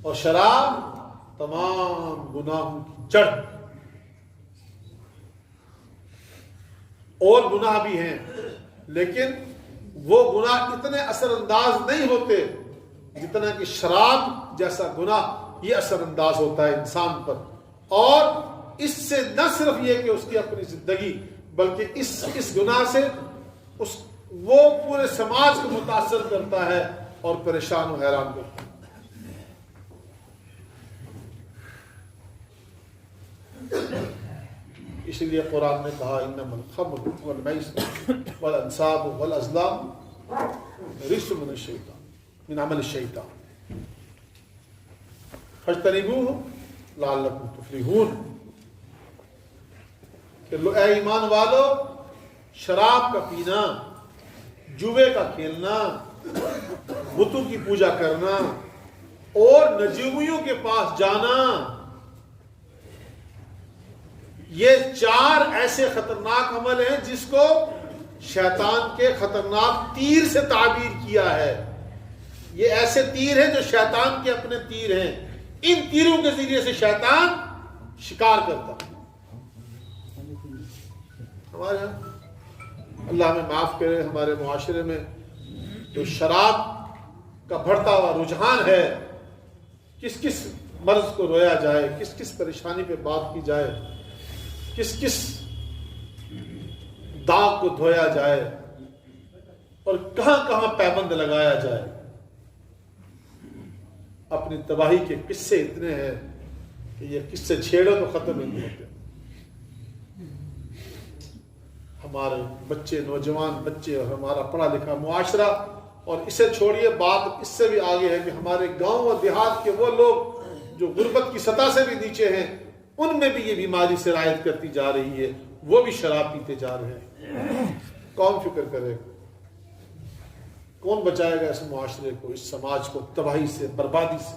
اور شراب تمام گناہوں کی جڑ. اور گناہ بھی ہیں لیکن وہ گناہ اتنے اثر انداز نہیں ہوتے جتنا کہ شراب جیسا گناہ یہ اثر انداز ہوتا ہے انسان پر. اور اس سے نہ صرف یہ کہ اس کی اپنی زندگی بلکہ اس گناہ سے وہ پورے سماج کو متاثر کرتا ہے اور پریشان و حیران کرتا ہے. اس لیے قرآن نے کہا انما الخمر والمیسر والانصاب والازلام رجس من الشیطان من عمل الشیطان فاجتنبوہ لعلکم تفلحون. کہ اے ایمان والو، شراب کا پینا، جوے کا کھیلنا، بتوں کی پوجا کرنا اور نجومیوں کے پاس جانا، یہ 4 ایسے خطرناک عمل ہیں جس کو شیطان کے خطرناک تیر سے تعبیر کیا ہے. یہ ایسے تیر ہیں جو شیطان کے اپنے تیر ہیں. ان تیروں کے ذریعے سے شیطان شکار کرتا ہے. ہمارے یہاں اللہ ہمیں معاف کرے، ہمارے معاشرے میں جو شراب کا بڑھتا ہوا رجحان ہے، کس کس مرض کو رویا جائے، کس کس پریشانی پہ بات کی جائے، کس کس داغ کو دھویا جائے اور کہاں کہاں پیبند لگایا جائے. اپنی تباہی کے قصے اتنے ہیں کہ یہ قصے چھیڑو تو ختم نہیں ہوتے. ہمارے بچے، نوجوان بچے اور ہمارا پڑھا لکھا معاشرہ، اور اسے چھوڑیے بات اس سے بھی آگے ہے کہ ہمارے گاؤں اور دیہات کے وہ لوگ جو غربت کی سطح سے بھی نیچے ہیں، ان میں بھی یہ بیماری سرایت کرتی جا رہی ہے. وہ بھی شراب پیتے جا رہے ہیں. کون فکر کرے گا؟ کون بچائے گا اس معاشرے کو، اس سماج کو تباہی سے، بربادی سے؟